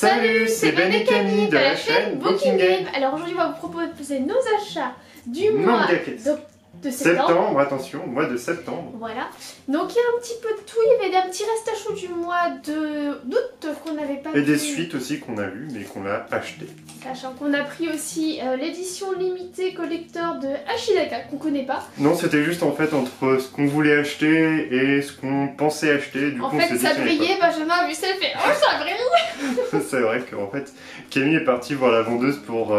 Salut, c'est Ben et Camille de la chaîne Booking Game. Alors aujourd'hui on va vous proposer nos achats du mois de septembre. Attention, mois de septembre. Voilà, donc il y a un petit peu de tout, il y avait un petit reste à chaud du mois d'août qu'on n'avait pas Et des suites aussi qu'on a vues mais qu'on a achetées. Sachant qu'on a pris aussi l'édition limitée collector de Ashidaka qu'on connaît pas. Non, c'était juste en fait entre ce qu'on voulait acheter et ce qu'on pensait acheter. Du en coup, fait, ça brillait, Benjamin a vu ça, il fait oh ça brille. C'est vrai qu'en fait, Camille est partie voir la vendeuse pour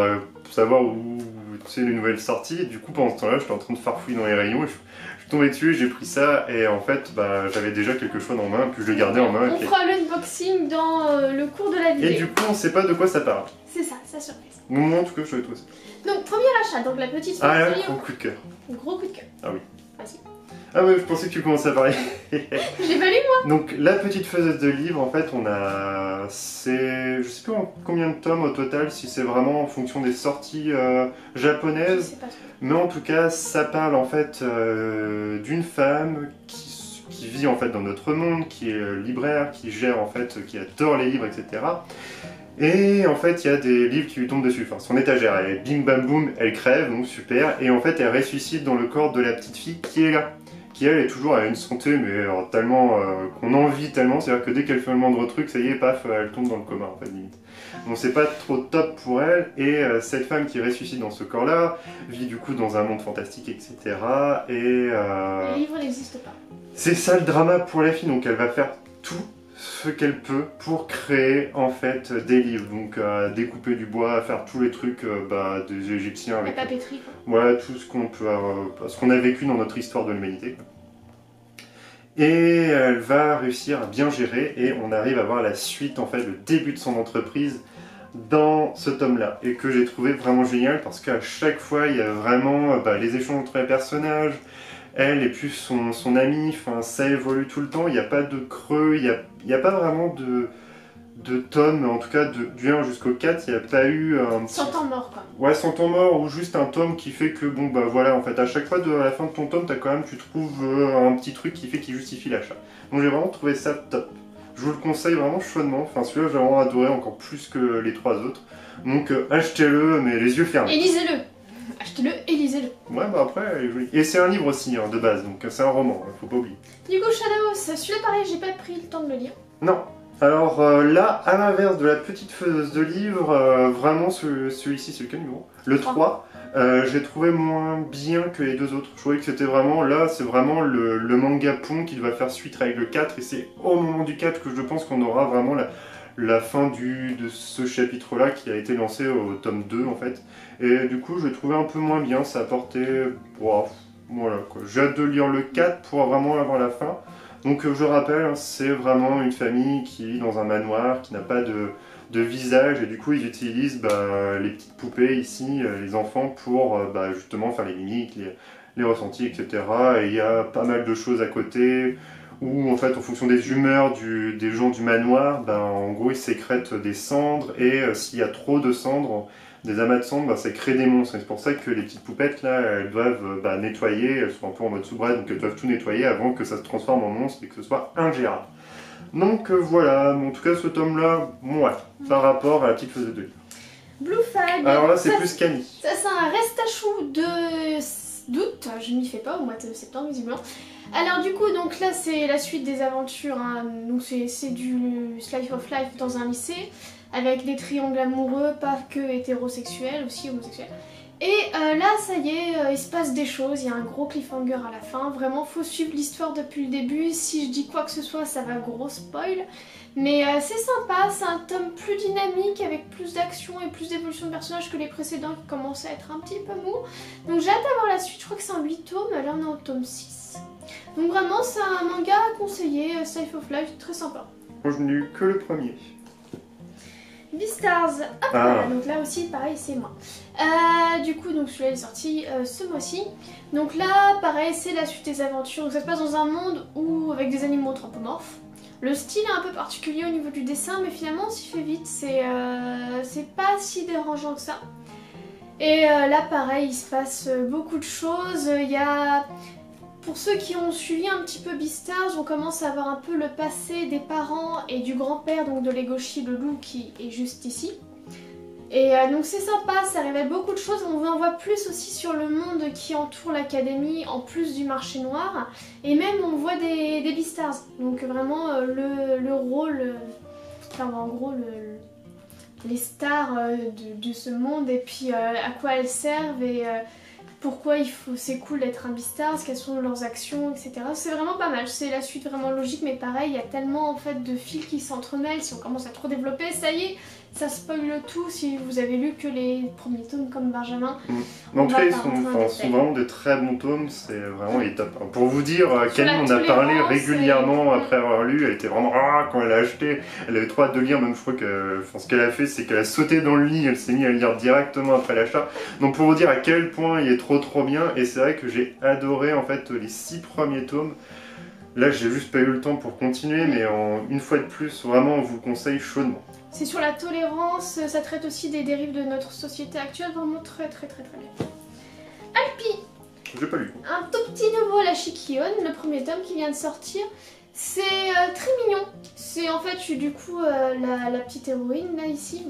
savoir où c'est les nouvelles sorties. Et du coup, pendant ce temps-là, j'étais en train de farfouiller dans les rayons. Et je suis tombé dessus, j'ai pris ça et en fait, j'avais déjà quelque chose en main, puis je le gardais en main. On fera l'unboxing dans le cours de la vidéo. Et du coup, on sait pas de quoi ça parle. C'est ça, ça surprise. Moi, en tout cas, je vais trouver ça. Donc, premier achat, donc la petite Ah là, gros coup de cœur. Gros coup de cœur. Ah oui. Vas-y. Ah ouais, je pensais que tu commençais à parler. J'ai pas lu moi. Donc la petite faiseuse de livres, en fait, on a... Je sais plus en combien de tomes au total, si c'est vraiment en fonction des sorties japonaises. Je sais pas trop. Mais en tout cas, ça parle en fait d'une femme qui vit en fait dans notre monde, qui est libraire, qui gère en fait, qui adore les livres, etc. Et en fait, il y a des livres qui lui tombent dessus. Enfin, son étagère, elle bim bam boum, elle crève, donc super. Et en fait, elle ressuscite dans le corps de la petite fille qui est là. Qui elle est toujours à une santé, mais alors, tellement qu'on en vit tellement, c'est-à-dire que dès qu'elle fait le moindre truc, ça y est, paf, elle tombe dans le coma en fait, limite. Donc c'est pas trop top pour elle, et cette femme qui ressuscite dans ce corps-là vit du coup dans un monde fantastique, etc. Et Les livres n'existent pas. c'est ça le drama pour la fille, donc elle va faire tout ce qu'elle peut pour créer en fait des livres, donc découper du bois, faire tous les trucs des Égyptiens avec la papeterie quoi. Voilà tout ce qu'on peut, ce qu'on a vécu dans notre histoire de l'humanité. Et elle va réussir à bien gérer et on arrive à voir la suite en fait, le début de son entreprise dans ce tome-là et que j'ai trouvé vraiment génial parce qu'à chaque fois il y a vraiment les échanges entre les personnages. Elle et puis son ami, enfin, ça évolue tout le temps, il n'y a pas de creux, il n'y a pas vraiment de tome, en tout cas du 1 jusqu'au 4, il n'y a pas eu un petit... 100 temps mort quoi. Ouais, 100 temps mort ou juste un tome qui fait que, bon bah voilà, en fait, à chaque fois à la fin de ton tome, tu trouves un petit truc qui justifie l'achat. Donc j'ai vraiment trouvé ça top. Je vous le conseille vraiment chaudement, enfin celui-là j'ai vraiment adoré encore plus que les 3 autres. Donc achetez-le, mais les yeux fermés. Et lisez-le. Achetez-le et lisez-le. Ouais, bah après, elle est jolie. Et c'est un livre aussi, hein, de base, donc c'est un roman, faut pas oublier. Du coup, Shadows, celui-là pareil, j'ai pas pris le temps de le lire. Non. Alors là, à l'inverse de la petite faiseuse de livres, vraiment celui-ci, c'est lequel numéro ? Le 3, j'ai trouvé moins bien que les deux autres. Je trouvais que c'était vraiment, là, c'est vraiment le manga pont qui va faire suite avec le 4, et c'est au moment du 4 que je pense qu'on aura vraiment la fin de ce chapitre-là qui a été lancé au tome 2 en fait. Et du coup, je l'ai trouvé un peu moins bien, ça apportait... Wow, voilà quoi. J'ai hâte de lire le 4 pour vraiment avoir la fin. Donc je rappelle, hein, c'est vraiment une famille qui vit dans un manoir, qui n'a pas de visage, et du coup ils utilisent les petites poupées ici, les enfants, pour justement faire les mimiques, les ressentis, etc. Et il y a pas mal de choses à côté, où en fait en fonction des humeurs des gens du manoir, en gros ils sécrètent des cendres, et s'il y a trop de cendres, des amas de cendres, ça crée des monstres. Et c'est pour ça que les petites poupettes là, elles doivent nettoyer, elles sont un peu en mode sous-bras, donc elles doivent tout nettoyer avant que ça se transforme en monstre et que ce soit ingérable. Donc voilà, en tout cas ce tome là, moi, par rapport à la petite faiseuse de livres. Blue Flag. Alors là c'est plus Camille. Ça c'est un reste à chou d'août, je m'y fais pas au mois de septembre visiblement. Alors du coup, donc là c'est la suite des aventures, hein. Donc c'est du slice of life dans un lycée, avec des triangles amoureux, pas que hétérosexuels, aussi homosexuels. Et là ça y est, il se passe des choses, il y a un gros cliffhanger à la fin, vraiment faut suivre l'histoire depuis le début, si je dis quoi que ce soit ça va gros spoil. Mais c'est sympa, c'est un tome plus dynamique avec plus d'action et plus d'évolution de personnages que les précédents qui commençaient à être un petit peu mous. Donc j'ai hâte d'avoir la suite, je crois que c'est en 8 tomes, là on est en tome 6. Donc vraiment c'est un manga à conseiller, Slice of Life, très sympa. Moi je n'ai eu que le premier. Beastars, hop voilà, donc là aussi pareil c'est moi. Du coup donc celui-là est sorti ce mois-ci. Donc là pareil c'est la suite des aventures, donc ça se passe dans un monde où avec des animaux anthropomorphes. Le style est un peu particulier au niveau du dessin mais finalement on s'y fait vite, c'est pas si dérangeant que ça. Et là pareil il se passe beaucoup de choses, il y a pour ceux qui ont suivi un petit peu Beastars, on commence à avoir un peu le passé des parents et du grand-père, donc de Legoshi, le loup, qui est juste ici. Et donc c'est sympa, ça révèle beaucoup de choses, on en voit plus aussi sur le monde qui entoure l'académie, en plus du marché noir. Et même on voit des Beastars, donc vraiment le rôle, enfin en gros les stars de ce monde et puis à quoi elles servent et pourquoi c'est cool d'être un Beastars, quelles sont leurs actions, etc. C'est vraiment pas mal, c'est la suite vraiment logique, mais pareil, il y a tellement en fait de fils qui s'entremêlent, si on commence à trop développer, ça y est, ça spoil tout si vous avez lu que les premiers tomes comme Benjamin. En tout cas, ils sont vraiment des très bons tomes, c'est vraiment les top. Pour vous dire, Camille en a parlé régulièrement après avoir lu, elle était vraiment quand elle a acheté, elle avait trop hâte de lire, même je crois que ce qu'elle a fait, c'est qu'elle a sauté dans le lit, elle s'est mise à lire directement après l'achat. Donc pour vous dire à quel point il est trop bien, et c'est vrai que j'ai adoré en fait les 6 premiers tomes. Là, j'ai juste pas eu le temps pour continuer, mais une fois de plus, vraiment, on vous le conseille chaudement. C'est sur la tolérance, ça traite aussi des dérives de notre société actuelle, vraiment très bien. Alpi, j'ai pas lu. Un tout petit nouveau, la Shikion, le premier tome qui vient de sortir. C'est très mignon. C'est en fait du coup la petite héroïne là ici,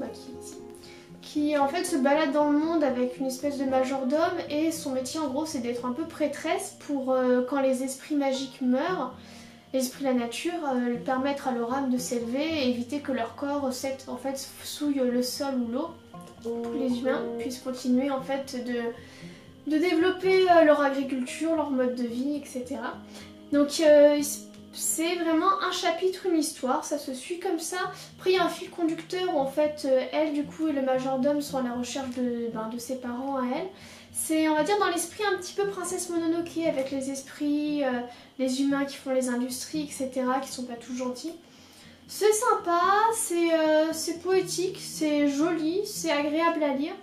qui en fait se balade dans le monde avec une espèce de majordome et son métier en gros c'est d'être un peu prêtresse pour quand les esprits magiques meurent. L'esprit de la nature, permettre à leur âme de s'élever et éviter que leur corps en fait, souille le sol ou l'eau pour que les humains puissent continuer en fait de développer leur agriculture, leur mode de vie, etc. Donc c'est vraiment un chapitre, une histoire, ça se suit comme ça. Après il y a un fil conducteur où en fait elle du coup et le majordome sont à la recherche de ses parents à elle. C'est, on va dire, dans l'esprit un petit peu Princesse Mononoke avec les esprits, les humains qui font les industries, etc., qui sont pas tous gentils. C'est sympa, c'est poétique, c'est joli, c'est agréable à lire.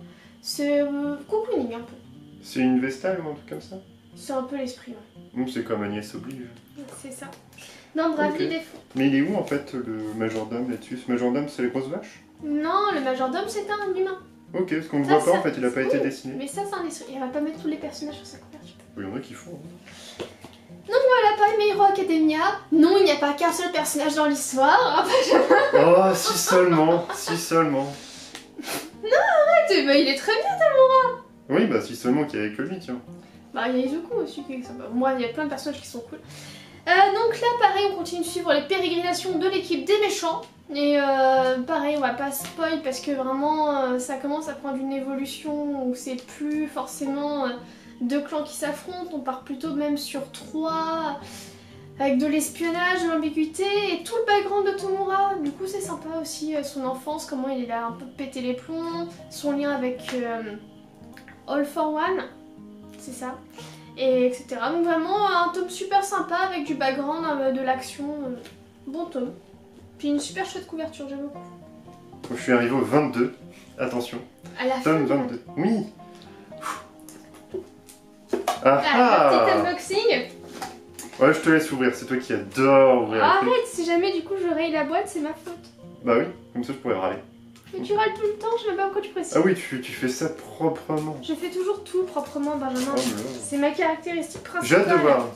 C'est cocooning un peu. C'est une Vestale ou un truc comme ça? C'est un peu l'esprit, ouais. C'est comme Agnès Oblige. C'est ça. Non, brave les défauts. Mais il est où en fait le majordome là-dessus? Ce majordome c'est les grosses vaches? Non, le majordome c'est un humain. Ok, parce qu'on ne voit pas en fait, il a pas été dessiné. Mais ça c'est un esprit, il va pas mettre tous les personnages sur sa couverture. Il y en a qui font. Donc voilà, pas My Hero Academia. Non, il n'y a pas qu'un seul personnage dans l'histoire. Oh, si seulement, si seulement. Non, arrête, bah, il est très bien Tamura. Oui, bah si seulement qu'il y avait que lui, tiens. Bah il y a Izuku aussi qui est sympa. Moi, il y a plein de personnages qui sont cool. Donc là, pareil, on continue de suivre les pérégrinations de l'équipe des méchants. Et pareil, on va pas spoil parce que vraiment, ça commence à prendre une évolution où c'est plus forcément 2 clans qui s'affrontent. On part plutôt même sur 3, avec de l'espionnage, de l'ambiguïté et tout le background de Tomura. Du coup, c'est sympa aussi, son enfance, comment il a un peu pété les plombs, son lien avec All for One, c'est ça. Et etc. Donc vraiment un tome super sympa avec du background, de l'action, bon tome. Puis une super chouette couverture, j'aime beaucoup. Je suis arrivé au 22, attention. À la tome fin. 22, oui. Petit unboxing. Ouais, je te laisse ouvrir, c'est toi qui adore ouvrir. Arrête, si jamais du coup je raye la boîte, c'est ma faute. Bah oui, comme ça je pourrais râler. Mais tu râles tout le temps, je sais même pas pourquoi tu précises. Ah oui, tu fais ça proprement. Je fais toujours tout proprement, Benjamin. Oh, c'est ma caractéristique principale. j'ai hâte de voir.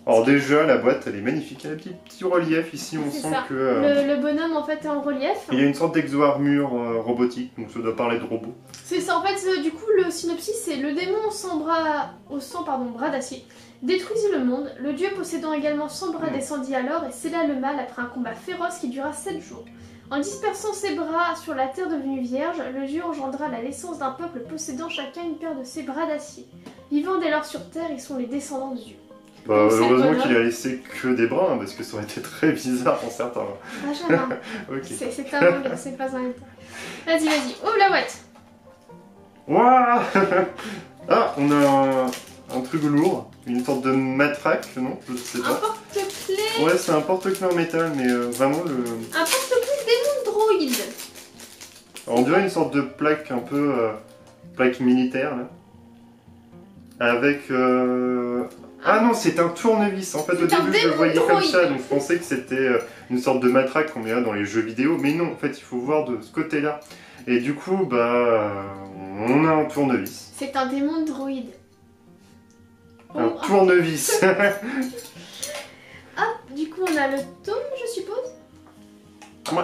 Alors déjà, la boîte, elle est magnifique. Il y a un petit relief ici, on sent que... Le bonhomme, en fait, est en relief. Il y a une sorte d'exo-armure robotique, donc ça doit parler de robot. C'est ça, en fait, du coup, le synopsis, c'est le démon sans bras, bras d'acier, détruisit le monde. Le dieu possédant également 100 bras descendit alors et scella le mal après un combat féroce qui dura 7 jours. En dispersant ses bras sur la terre devenue vierge, le dieu engendra la naissance d'un peuple possédant chacun une paire de ses bras d'acier. Vivant dès lors sur terre, ils sont les descendants de Dieu. Bah, heureusement qu'il a laissé que des bras, hein, parce que ça aurait été très bizarre pour certains. Benjamin, okay. C'est un manga, c'est pas un état. Vas-y, ouvre la boîte. Waouh. Ah, on a un truc lourd, une sorte de matraque, non? Je sais pas. Un porte-clés. Ouais, c'est un porte-clés en métal, mais vraiment le... Un porte-clés démon droïde. On dirait une sorte de plaque un peu... plaque militaire, là. Avec... Ah non, c'est un tournevis. En fait, au début, je le voyais comme ça, donc je pensais que c'était une sorte de matraque qu'on met là dans les jeux vidéo. Mais non, en fait, il faut voir de ce côté-là. Et du coup, bah... on a un tournevis. C'est un démon droïde. Un Oh, tournevis. hop, du coup on a le tome, je suppose. Ouais.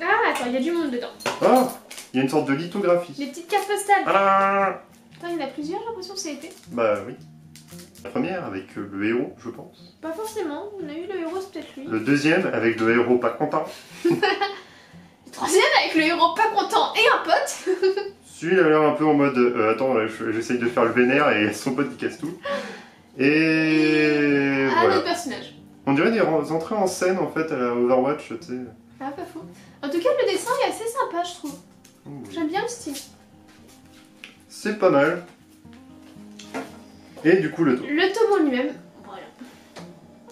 Ah, attends, il y a du monde dedans. Oh, il y a une sorte de lithographie. Les petites cartes postales. Ah Attends, il y en a plusieurs, j'ai l'impression que ça a été. bah oui. La première avec le héros, je pense. Pas forcément, on a eu le héros, c'est peut-être lui. Le deuxième avec le héros pas content. Le troisième avec le héros pas content et un pote. Celui-là a l'air un peu en mode attends, j'essaye de faire le vénère et son pote il casse tout. Et Un voilà. autre personnage. On dirait des entrées en scène en fait à la Overwatch, tu sais. Ah, pas faux. En tout cas, le dessin est assez sympa, je trouve. J'aime bien le style. C'est pas mal. Et du coup le tome. Le tome en lui-même, voilà.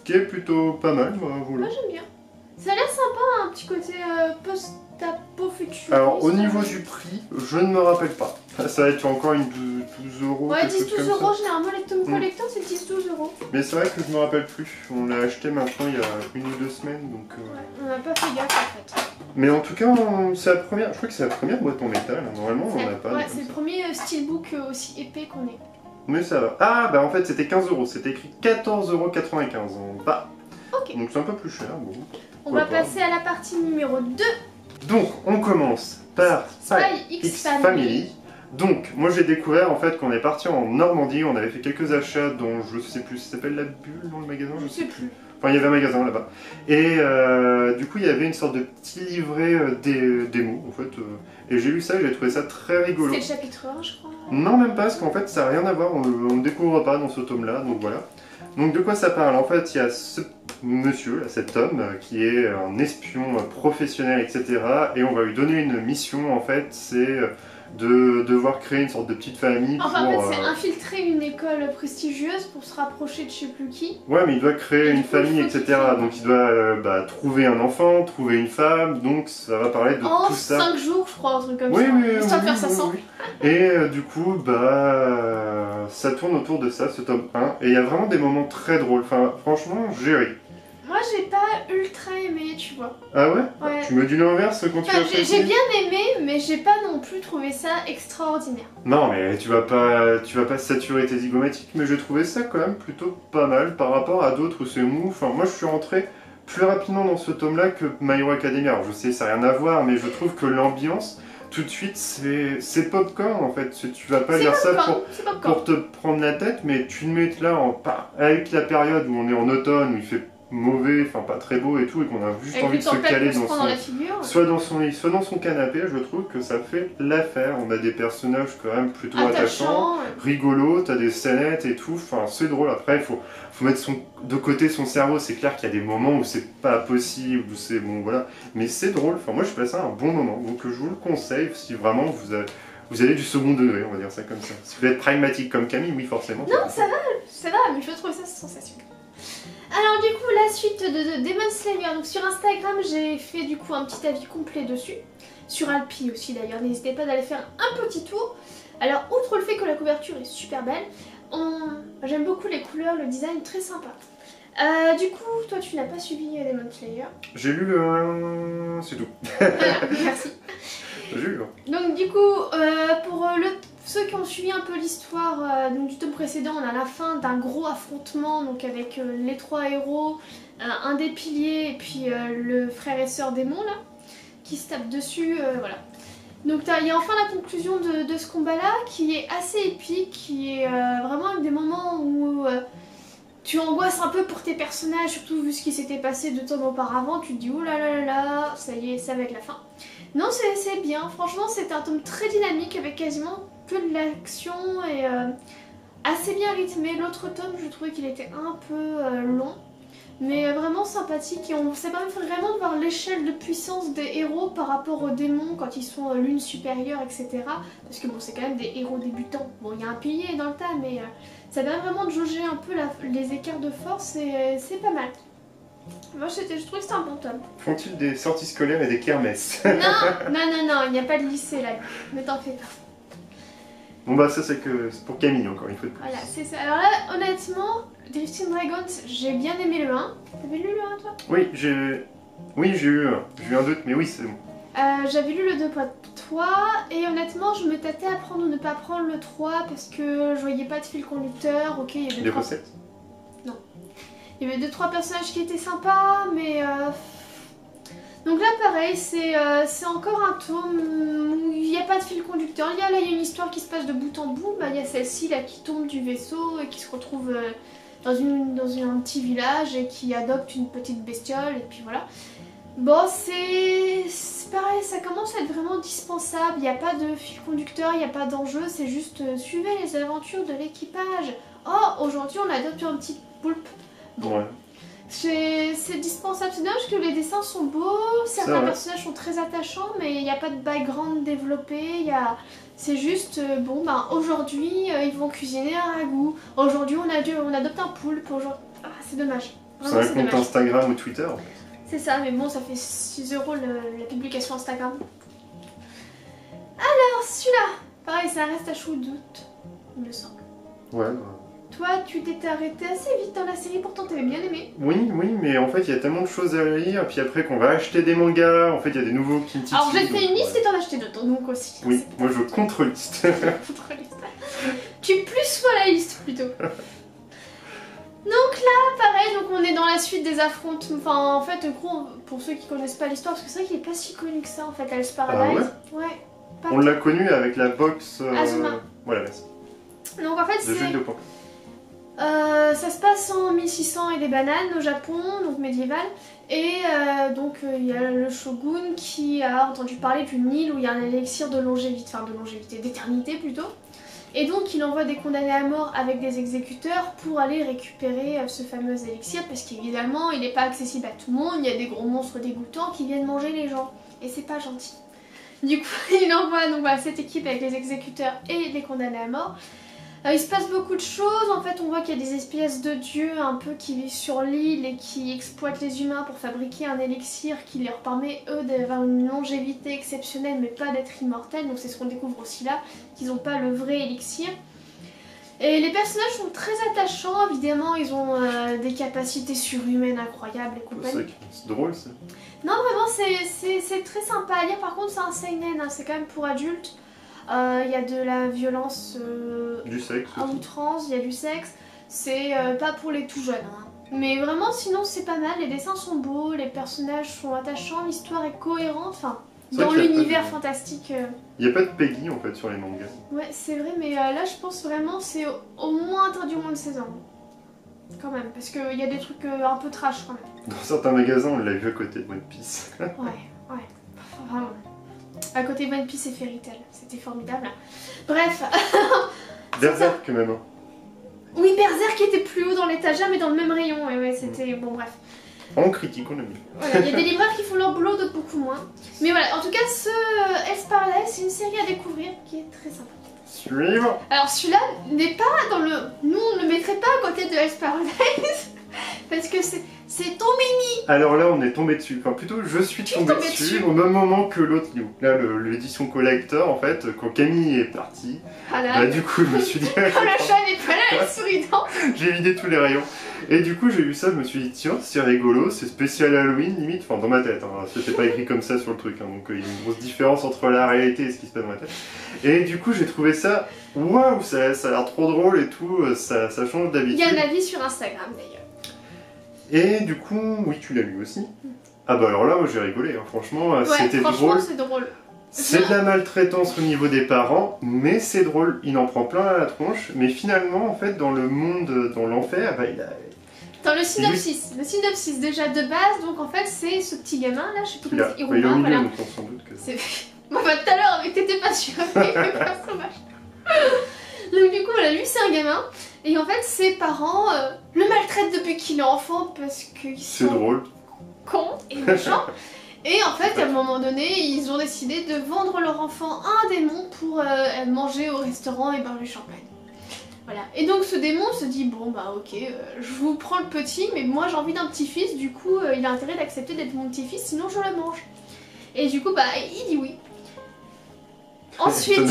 Qui est plutôt pas mal, moi, voilà. Moi j'aime bien. Ça a l'air sympa, un petit côté post-apo futur. Alors au niveau du prix, je ne me rappelle pas. Ça va être encore une 12 euros. Ouais, quelque chose 10-12 comme euros, ça. généralement les tomes collecteurs c'est 10-12 euros. Mais c'est vrai que je me rappelle plus. On l'a acheté maintenant il y a 1 ou 2 semaines, donc. Ouais, on n'a pas fait gaffe en fait. Mais en tout cas, c'est la première. Je crois que c'est la première boîte en métal. Normalement, on n'en a pas. Ouais, comme c'est le ça. premier steelbook aussi épais qu'on ait. Mais ça va. Ah, bah en fait, c'était 15 euros. C'était écrit 14,95 € en bas. Ok. Donc c'est un peu plus cher. Bon. On va Pourquoi pas. passer à la partie numéro 2. Donc, on commence par Spy X Family. Donc, moi j'ai découvert en fait qu'on est parti en Normandie, on avait fait quelques achats dont je sais plus, ça s'appelle La Bulle dans le magasin, Je sais plus. Enfin, il y avait un magasin là-bas. Et du coup, il y avait une sorte de petit livret démo en fait. Et j'ai lu ça et j'ai trouvé ça très rigolo. C'était le chapitre 1, je crois. Non, même pas, parce qu'en fait, ça n'a rien à voir, on ne découvre pas dans ce tome-là, donc voilà. Donc de quoi ça parle? En fait, il y a ce monsieur, là, cet homme, qui est un espion professionnel, etc. Et on va lui donner une mission, en fait, c'est de devoir créer une sorte de petite famille Enfin, en pour... fait, c'est infiltrer une école prestigieuse pour se rapprocher de je sais plus qui. Ouais, mais il doit créer Et une du coup, famille, il faut etc. qu'il- Donc il doit trouver un enfant, trouver une femme, donc ça va parler de En tout ça. 5 jours, je crois, un truc comme Oui, ça. oui, Histoire de oui, faire ça oui, sans. oui. Et du coup, ça tourne autour de ça, ce tome 1. Et il y a vraiment des moments très drôles. Enfin, franchement, j'ai ri. Moi, j'ai pas ultra aimé, tu vois. Ah ouais, Ouais. Tu me dis l'inverse quand tu Enfin, as j'ai fait bien aimé, mais j'ai pas non plus trouvé ça extraordinaire. Non, mais tu vas pas saturer tes zygomatiques, mais j'ai trouvé ça quand même plutôt pas mal par rapport à d'autres où c'est mou. Enfin, moi, je suis rentré plus rapidement dans ce tome-là que My Hero Academia. Alors, je sais, ça n'a rien à voir, mais je trouve que l'ambiance, tout de suite, c'est popcorn en fait. Tu vas pas lire ça C'est popcorn. pour te prendre la tête, mais tu le mets là avec la période où on est en automne, où il fait mauvais, enfin pas très beau et tout, et qu'on a juste Avec envie une de se tempête caler qu'on se dans prend dans la figure. soit dans son lit, soit dans son canapé, je trouve que ça fait l'affaire. On a des personnages quand même plutôt attachants, Attachant. rigolos, t'as des scénettes et tout, enfin c'est drôle. Après, il faut mettre de côté son cerveau, c'est clair qu'il y a des moments où c'est pas possible, où c'est bon, voilà, mais c'est drôle. Enfin, moi je passe un bon moment, donc je vous le conseille si vraiment vous avez du second degré, on va dire ça comme ça. Si vous êtes pragmatique comme Camille, oui, forcément. Non, ça va, mais je trouve ça sensationnel. Alors du coup, la suite de Demon Slayer, donc sur Instagram, j'ai fait du coup un petit avis complet dessus. Sur Alpi aussi d'ailleurs, n'hésitez pas d'aller faire un petit tour. Alors, outre le fait que la couverture est super belle, j'aime beaucoup les couleurs, le design très sympa. Du coup, toi tu n'as pas suivi Demon Slayer. J'ai lu c'est tout. Voilà, merci. J'ai lu. Donc du coup, pour ceux qui ont suivi un peu l'histoire du tome précédent, on a la fin d'un gros affrontement donc avec les 3 héros, un des piliers et puis le frère et sœur démon là, qui se tapent dessus, voilà. Donc il y a enfin la conclusion de ce combat là qui est assez épique, qui est vraiment avec des moments où tu angoisses un peu pour tes personnages, surtout vu ce qui s'était passé 2 tomes auparavant, tu te dis oh là là là là, ça y est, ça va être la fin. Non, c'est bien, franchement c'est un tome très dynamique avec quasiment que de l'action et assez bien rythmé. L'autre tome je trouvais qu'il était un peu long, mais vraiment sympathique et ça permet vraiment de voir l'échelle de puissance des héros par rapport aux démons quand ils sont l'une supérieure, etc. Parce que bon, c'est quand même des héros débutants. Bon, il y a un pilier dans le tas, mais ça permet vraiment de jauger un peu les écarts de force et c'est pas mal. Moi je trouvais que c'était un bon tome. Font-ils des sorties scolaires et des kermesses? Non, il n'y a pas de lycée là, ne t'en fais pas. Bon bah ça c'est pour Camille encore une fois de plus. Voilà, c'est ça. Alors là, honnêtement, Drifting Dragons, j'ai bien aimé le 1. T'avais lu le 1 toi? Oui, j'ai eu un doute, mais oui c'est bon. J'avais lu le 2.3 et honnêtement je me tâtais à prendre ou ne pas prendre le 3 parce que je voyais pas de fil conducteur. Ok, il y avait Les recettes? Non. Il y avait 2-3 personnages qui étaient sympas, mais... Donc là pareil, c'est encore un tome où il n'y a pas de fil conducteur. Là il y a une histoire qui se passe de bout en bout. Bah, il y a celle-ci là qui tombe du vaisseau et qui se retrouve dans un petit village et qui adopte une petite bestiole et puis voilà. Bon, c'est pareil, ça commence à être vraiment dispensable. Il n'y a pas de fil conducteur, il n'y a pas d'enjeu, c'est juste suivez les aventures de l'équipage. Oh, aujourd'hui on adopte un petit poulpe. Ouais. C'est dispensable, c'est dommage que les dessins sont beaux, certains personnages sont très attachants, mais il n'y a pas de background développé, c'est juste, bon ben aujourd'hui ils vont cuisiner un ragoût, aujourd'hui on adopte un poulpe, ah, c'est dommage. C'est un compte Instagram ou Twitter en fait. C'est ça, mais bon ça fait 6 € la publication Instagram. Alors celui-là, pareil ça reste à chaud d'août, il me semble. Ouais, Toi, tu t'étais arrêté assez vite dans la série, pourtant t'avais bien aimé. Oui, mais en fait, il y a tellement de choses à lire, puis après qu'on va acheter des mangas, en fait, il y a des nouveaux qui me titillent. Alors j'ai fait une liste et t'en as acheté d'autres, donc aussi. Oui, moi je contre-liste. Tu plus sois la liste, plutôt. Donc là, pareil, donc on est dans la suite des affrontements. Enfin, en fait, pour ceux qui connaissent pas l'histoire, parce que c'est vrai qu'il est pas si connu que ça, en fait, Hell's Paradise. Ah ouais, ouais. On l'a connu avec la box... Azuma. Voilà, merci. Donc en fait, de Jules Dupont. Ça se passe en 1600 et des bananes au Japon, donc médiéval. Et donc il y a le shogun qui a entendu parler d'une île où il y a un élixir de longévité, d'éternité plutôt. Et donc il envoie des condamnés à mort avec des exécuteurs pour aller récupérer ce fameux élixir, parce qu'évidemment il n'est pas accessible à tout le monde, il y a des gros monstres dégoûtants qui viennent manger les gens. Et c'est pas gentil. Du coup il envoie donc, cette équipe avec les exécuteurs et les condamnés à mort. Il se passe beaucoup de choses, en fait on voit qu'il y a des espèces de dieux un peu qui vivent sur l'île et qui exploitent les humains pour fabriquer un élixir qui leur permet eux d'avoir une longévité exceptionnelle mais pas d'être immortels, donc c'est ce qu'on découvre aussi là, qu'ils n'ont pas le vrai élixir. Et les personnages sont très attachants, évidemment ils ont des capacités surhumaines incroyables et compagnie. C'est drôle ça. Non vraiment c'est très sympa à lire, par contre c'est un seinen, hein, c'est quand même pour adultes. Il y a de la violence du sexe à outrance, il y a du sexe, c'est pas pour les tout jeunes. Hein. Mais vraiment sinon c'est pas mal, les dessins sont beaux, les personnages sont attachants, l'histoire est cohérente, enfin dans l'univers fantastique. Il n'y a pas de Peggy en fait sur les mangas. Ouais c'est vrai, mais là je pense vraiment c'est au moins interdit au moins de 16 ans. Quand même, parce qu'il y a des trucs un peu trash quand même. Dans certains magasins on l'a vu à côté de One Piece. ouais, enfin, vraiment. À côté de One Piece et Fairy Tail, c'était formidable. Bref. Berserk même. Hein. Oui, Berserk était plus haut dans l'étagère, mais dans le même rayon. Ouais, c'était bon, bref. En critique, on a mis. Voilà, il y a des libraires qui font leur boulot, d'autres beaucoup moins. Mais voilà, en tout cas, ce Hell's Paradise, c'est une série à découvrir qui est très sympa. Suivant. Alors celui-là n'est pas dans le... Nous, on ne le mettrait pas à côté de Hell's Paradise. Parce que c'est tombé ni. Alors là, on est tombé dessus. Enfin, plutôt, je suis tombé dessus au même moment que l'autre livre. Là, l'édition collector, en fait, quand Camille est partie, bah, du coup, je me suis dit... Quand la chat n'est pas là, elle est souriante. J'ai vidé tous les rayons. Et du coup, j'ai vu ça, je me suis dit, tiens, c'est rigolo, c'est spécial Halloween, limite. Enfin, dans ma tête, hein. C'était pas écrit comme ça sur le truc. Hein. Donc, il y a une grosse différence entre la réalité et ce qui se passe dans ma tête. Et du coup, j'ai trouvé ça... Waouh, ça a l'air trop drôle et tout, ça change d'habitude. Il y a un avis sur Instagram, d'ailleurs. Et du coup, oui, tu l'as lu aussi. Ah bah alors là, moi j'ai rigolé, hein. Franchement, ouais, c'était drôle. Franchement, c'est drôle. C'est de la maltraitance au niveau des parents, mais c'est drôle. Il en prend plein à la tronche, mais finalement, en fait, dans le monde, dans l'enfer, bah, il a... Dans le synopsis, déjà de base, donc en fait, c'est ce petit gamin là, je sais plus comment c'est, il est au milieu, donc on s'en doute que... Bon bah tout à l'heure, avec t'étais pas sûr, mais pas trop vache. Donc du coup, voilà, lui c'est un gamin. Et en fait, ses parents le maltraitent depuis qu'il est enfant parce qu'ils sont cons et méchants. Et en fait, à un moment donné, ils ont décidé de vendre leur enfant à un démon pour manger au restaurant et boire du champagne. Voilà. Et donc ce démon se dit, bon bah ok, je vous prends le petit, mais moi j'ai envie d'un petit-fils, du coup il a intérêt d'accepter d'être mon petit-fils, sinon je le mange. Et du coup, bah il dit oui. Ensuite...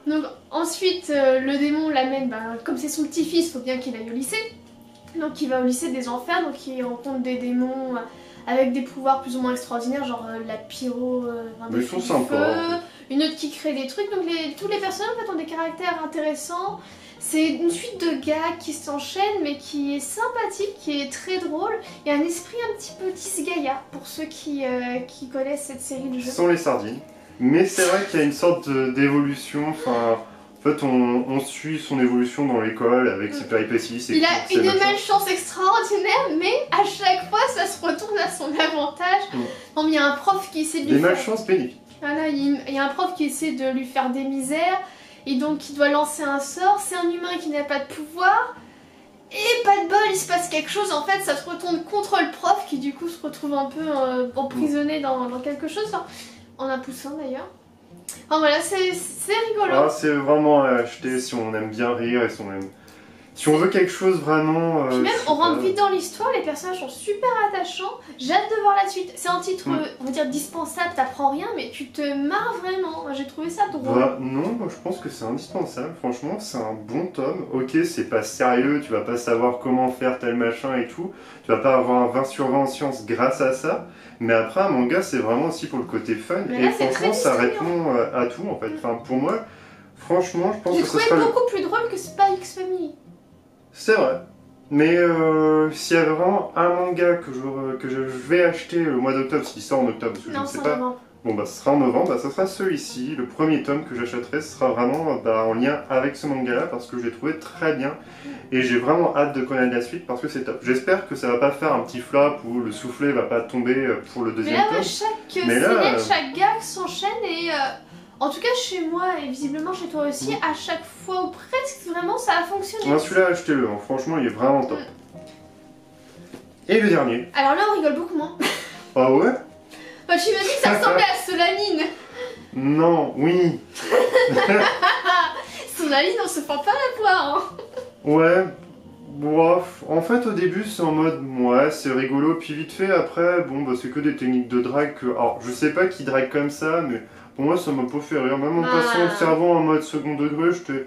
Donc ensuite, le démon l'amène, comme c'est son petit-fils, il faut bien qu'il aille au lycée. Donc il va au lycée des enfers, donc il rencontre des démons avec des pouvoirs plus ou moins extraordinaires, genre la pyro, Mais ils sont sympas. une autre qui crée des trucs. Donc tous les personnages en fait ont des caractères intéressants. C'est une suite de gags qui s'enchaînent mais qui est sympathique, qui est très drôle. Il y a un esprit un petit peu Disgaea pour ceux qui connaissent cette série de jeux. Sans les sardines. Mais c'est vrai qu'il y a une sorte d'évolution, enfin... En fait, on suit son évolution dans l'école avec ses péripéties, ses Il a cours, ses une machins. malchance extraordinaire, mais à chaque fois, ça se retourne à son avantage. Bon, il y a un prof qui essaie de lui Des faire... malchances bénéfiques. Voilà, il y a un prof qui essaie de lui faire des misères, et donc il doit lancer un sort. C'est un humain qui n'a pas de pouvoir, et pas de bol, il se passe quelque chose. En fait, ça se retourne contre le prof, qui du coup se retrouve un peu emprisonné dans quelque chose, enfin, en un poussin d'ailleurs. Enfin voilà, c'est rigolo. Ah, c'est vraiment à acheter si on aime bien rire et si on veut quelque chose vraiment... Puis même, je sais on rentre pas. vite dans l'histoire, les personnages sont super attachants. J'ai hâte de voir la suite. C'est un titre, on va dire, dispensable, t'apprends rien, mais tu te marres vraiment. J'ai trouvé ça drôle. Bah, non, moi je pense que c'est indispensable. Franchement, c'est un bon tome. Ok, c'est pas sérieux, tu vas pas savoir comment faire tel machin et tout. Tu vas pas avoir un 20 sur 20 en sciences grâce à ça. Mais après, un manga, c'est vraiment aussi pour le côté fun. Mais Et là, c'est franchement, très ça distrayant. répond à tout en fait. Enfin, pour moi, franchement, je pense J'ai que ce trouvé sera le... beaucoup plus drôle que Spy X Family. C'est vrai. Mais s'il y a vraiment un manga que je vais acheter le mois d'octobre, s'il sort en octobre, parce que je Non, ne sais c'est pas. vraiment. Bon bah ce sera en novembre, bah, ça sera celui-ci, le premier tome que j'achèterai, ce sera vraiment en lien avec ce manga-là parce que je l'ai trouvé très bien et j'ai vraiment hâte de connaître la suite parce que c'est top. J'espère que ça va pas faire un petit flop où le soufflet va pas tomber pour le Mais deuxième là, tome. ouais, chaque Mais là, scénette, chaque gag s'enchaîne et en tout cas chez moi et visiblement chez toi aussi, à chaque fois ou presque, vraiment ça a fonctionné. Moi celui-là achetez-le, hein. Franchement il est vraiment top. Et le dernier. Alors là on rigole beaucoup moins. Ah ouais? Enfin, tu m'as dit que ça ressemblait à Solanine. Non, oui. Solanine, on se fait pas la voir. Hein. Ouais, bof. En fait, au début, c'est en mode, ouais, c'est rigolo, puis vite fait, après, bon, bah, c'est que des techniques de drague que... Alors, je sais pas qui drague comme ça, mais pour moi, ça m'a pas fait rire. Même en passant le cerveau en mode second degré, j'étais...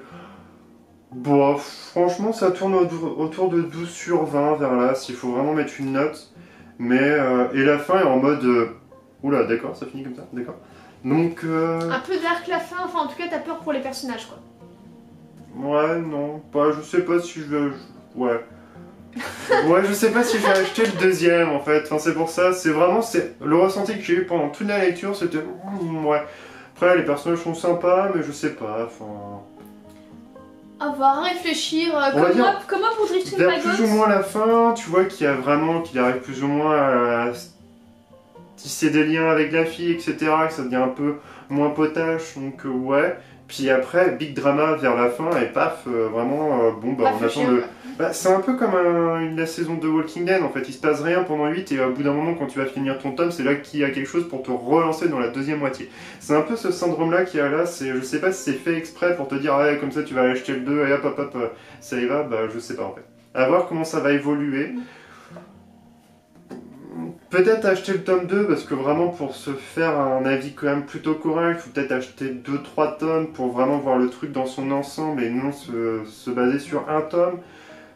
Bof, franchement, ça tourne autour de 12 sur 20, vers là, s'il faut vraiment mettre une note. Mais, et la fin est en mode... Oula, d'accord, ça finit comme ça, d'accord. Donc... Un peu dark la fin, enfin en tout cas t'as peur pour les personnages quoi. Ouais, non, pas, je sais pas si je vais... Ouais. Ouais, je sais pas si je vais acheter le deuxième en fait, enfin, c'est pour ça, c'est vraiment le ressenti que j'ai eu pendant toute la lecture, c'était... ouais. Après, les personnages sont sympas, mais je sais pas, enfin... À voir, à réfléchir, On va dire, comme moi pour Drifting vers My plus ou Goat. moins la fin, tu vois qu'il arrive plus ou moins à tisser des liens avec la fille, etc., que ça devient un peu moins potache, donc ouais. Puis après, big drama vers la fin, et paf, vraiment, bon bah on attend le... Bah, c'est un peu comme la saison de Walking Dead, en fait, il se passe rien pendant 8, et au bout d'un moment, quand tu vas finir ton tome, c'est là qu'il y a quelque chose pour te relancer dans la deuxième moitié. C'est un peu ce syndrome-là qu'il y a là, je sais pas si c'est fait exprès pour te dire, ouais, comme ça tu vas acheter le 2, et hop hop hop, ça y va, bah je sais pas en fait. À voir comment ça va évoluer. Peut-être acheter le tome 2 parce que vraiment pour se faire un avis quand même plutôt correct, il faut peut-être acheter 2-3 tomes pour vraiment voir le truc dans son ensemble et non se baser sur un tome.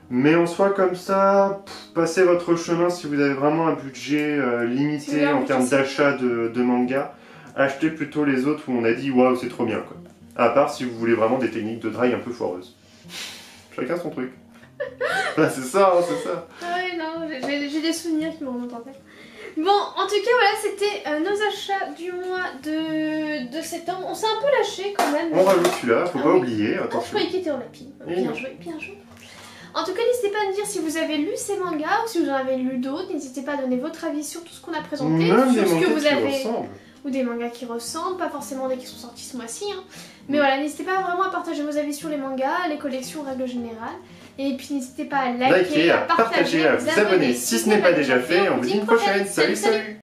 Mais en soi comme ça, passez votre chemin si vous avez vraiment un budget limité en termes d'achat de manga. Achetez plutôt les autres où on a dit waouh c'est trop bien quoi. À part si vous voulez vraiment des techniques de drague un peu foireuses. Chacun son truc. Ah, c'est ça, hein, c'est ça. Ah ouais, non, j'ai des souvenirs qui me remontent en tête. Bon, en tout cas, voilà, c'était nos achats du mois de septembre. On s'est un peu lâché quand même. On rajoute celui-là, faut pas oui. oublier, On attention. croyait qu'il était au lapin. Et Bien non. joué, bien joué. En tout cas, n'hésitez pas à me dire si vous avez lu ces mangas ou si vous en avez lu d'autres. N'hésitez pas à donner votre avis sur tout ce qu'on a présenté, Même sur des ce que mangas vous qui avez. ressemblent. Ou des mangas qui ressemblent, pas forcément des qui sont sortis ce mois-ci. Hein. Mais voilà, n'hésitez pas vraiment à partager vos avis sur les mangas, les collections en règle générale. Et puis n'hésitez pas à liker, À partager, à vous abonner si ce n'est pas déjà fait. On vous dit une prochaine. Salut, salut.